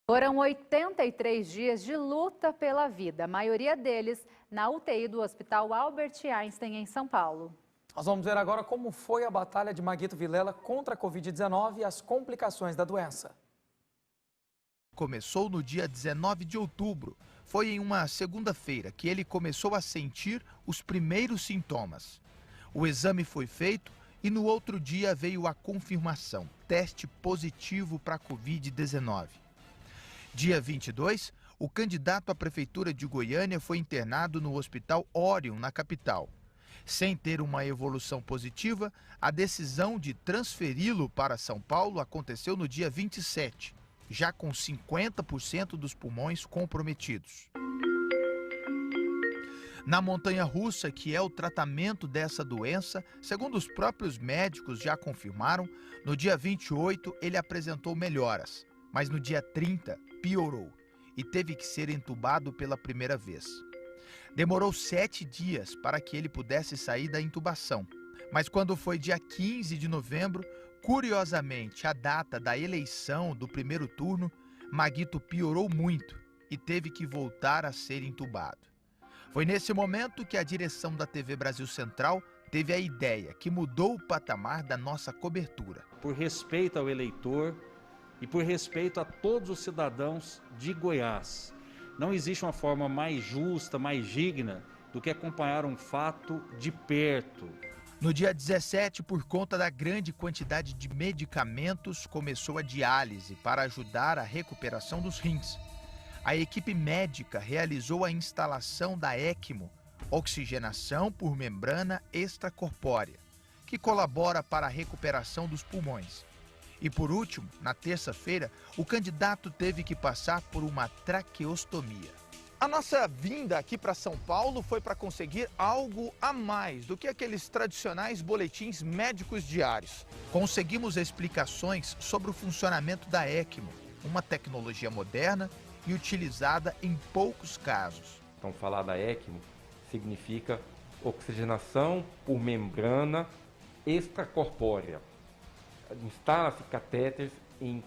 Foram 83 dias de luta pela vida, a maioria deles na UTI do Hospital Albert Einstein, em São Paulo. Nós vamos ver agora como foi a batalha de Maguito Vilela contra a Covid-19 e as complicações da doença. Começou no dia 19 de outubro. Foi em uma segunda-feira que ele começou a sentir os primeiros sintomas. O exame foi feito e no outro dia veio a confirmação, teste positivo para a Covid-19. Dia 22, o candidato à prefeitura de Goiânia foi internado no Hospital Orion, na capital. Sem ter uma evolução positiva, a decisão de transferi-lo para São Paulo aconteceu no dia 27, já com 50% dos pulmões comprometidos. Na montanha-russa, que é o tratamento dessa doença, segundo os próprios médicos já confirmaram, no dia 28 ele apresentou melhoras, mas no dia 30 piorou e teve que ser entubado pela primeira vez. Demorou 7 dias para que ele pudesse sair da intubação, mas quando foi dia 15 de novembro, curiosamente a data da eleição do primeiro turno, Maguito piorou muito e teve que voltar a ser entubado. Foi nesse momento que a direção da TV Brasil Central teve a ideia que mudou o patamar da nossa cobertura. Por respeito ao eleitor e por respeito a todos os cidadãos de Goiás, não existe uma forma mais justa, mais digna do que acompanhar um fato de perto. No dia 17, por conta da grande quantidade de medicamentos, começou a diálise para ajudar a recuperação dos rins. A equipe médica realizou a instalação da ECMO, oxigenação por membrana extracorpórea, que colabora para a recuperação dos pulmões. E por último, na terça-feira, o candidato teve que passar por uma traqueostomia. A nossa vinda aqui para São Paulo foi para conseguir algo a mais do que aqueles tradicionais boletins médicos diários. Conseguimos explicações sobre o funcionamento da ECMO, uma tecnologia moderna e utilizada em poucos casos. Então, falar da ECMO significa oxigenação por membrana extracorpórea. Instala-se catéteres em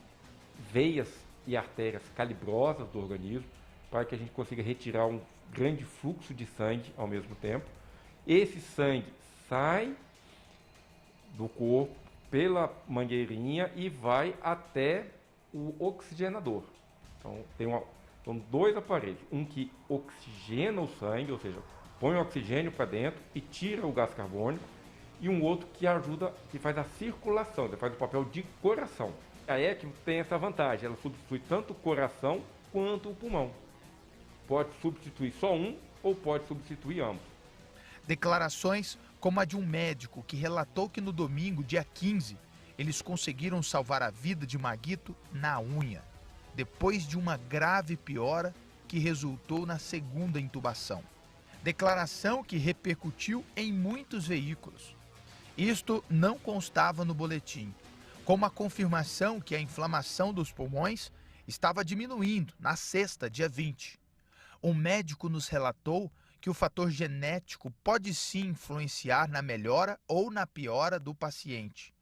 veias e artérias calibrosas do organismo para que a gente consiga retirar um grande fluxo de sangue ao mesmo tempo. Esse sangue sai do corpo pela mangueirinha e vai até o oxigenador. Então, são dois aparelhos, um que oxigena o sangue, ou seja, põe o oxigênio para dentro e tira o gás carbônico, e um outro que ajuda, que faz a circulação, que faz o papel de coração. A ECMO tem essa vantagem, ela substitui tanto o coração quanto o pulmão. Pode substituir só um ou pode substituir ambos. Declarações como a de um médico que relatou que no domingo, dia 15, eles conseguiram salvar a vida de Maguito na unha, depois de uma grave piora que resultou na segunda intubação. Declaração que repercutiu em muitos veículos. Isto não constava no boletim, como a confirmação que a inflamação dos pulmões estava diminuindo na sexta, dia 20. Um médico nos relatou que o fator genético pode sim influenciar na melhora ou na piora do paciente.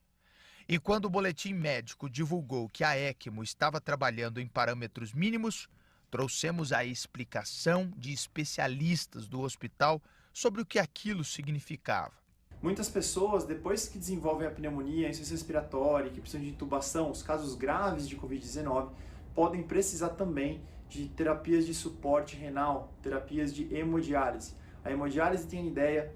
E quando o boletim médico divulgou que a ECMO estava trabalhando em parâmetros mínimos, trouxemos a explicação de especialistas do hospital sobre o que aquilo significava. Muitas pessoas, depois que desenvolvem a pneumonia, insuficiência respiratória, que precisam de intubação, os casos graves de Covid-19, podem precisar também de terapias de suporte renal, terapias de hemodiálise. A hemodiálise tem a ideia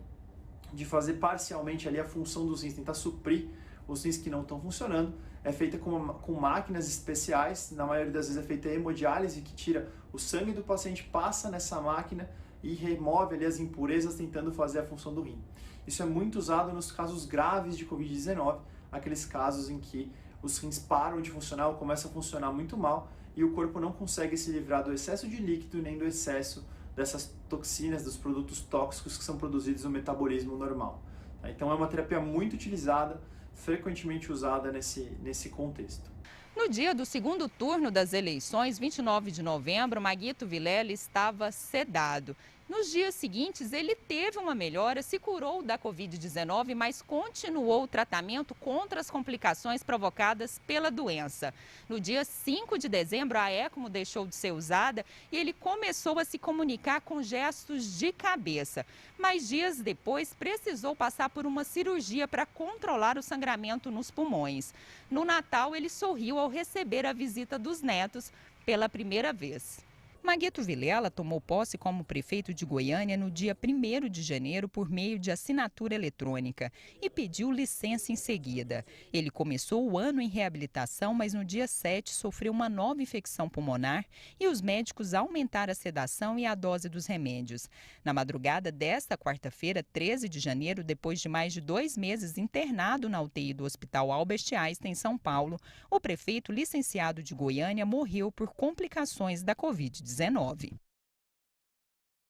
de fazer parcialmente ali a função dos rins, tentar suprir os rins que não estão funcionando. É feita com máquinas especiais, na maioria das vezes é feita a hemodiálise, que tira o sangue do paciente, passa nessa máquina e remove ali as impurezas, tentando fazer a função do rim. Isso é muito usado nos casos graves de Covid-19, aqueles casos em que os rins param de funcionar ou começam a funcionar muito mal e o corpo não consegue se livrar do excesso de líquido nem do excesso dessas toxinas, dos produtos tóxicos que são produzidos no metabolismo normal. Então é uma terapia muito utilizada, frequentemente usada nesse contexto. No dia do segundo turno das eleições, 29 de novembro, Maguito Vilela estava sedado Nos dias seguintes, ele teve uma melhora, se curou da Covid-19, mas continuou o tratamento contra as complicações provocadas pela doença. No dia 5 de dezembro, a ECMO deixou de ser usada e ele começou a se comunicar com gestos de cabeça. Mas dias depois, precisou passar por uma cirurgia para controlar o sangramento nos pulmões. No Natal, ele sorriu ao receber a visita dos netos pela primeira vez. Maguito Vilela tomou posse como prefeito de Goiânia no dia 1º de janeiro por meio de assinatura eletrônica e pediu licença em seguida. Ele começou o ano em reabilitação, mas no dia 7 sofreu uma nova infecção pulmonar e os médicos aumentaram a sedação e a dose dos remédios. Na madrugada desta quarta-feira, 13 de janeiro, depois de mais de 2 meses internado na UTI do Hospital Albert Einstein, em São Paulo, o prefeito licenciado de Goiânia morreu por complicações da Covid-19.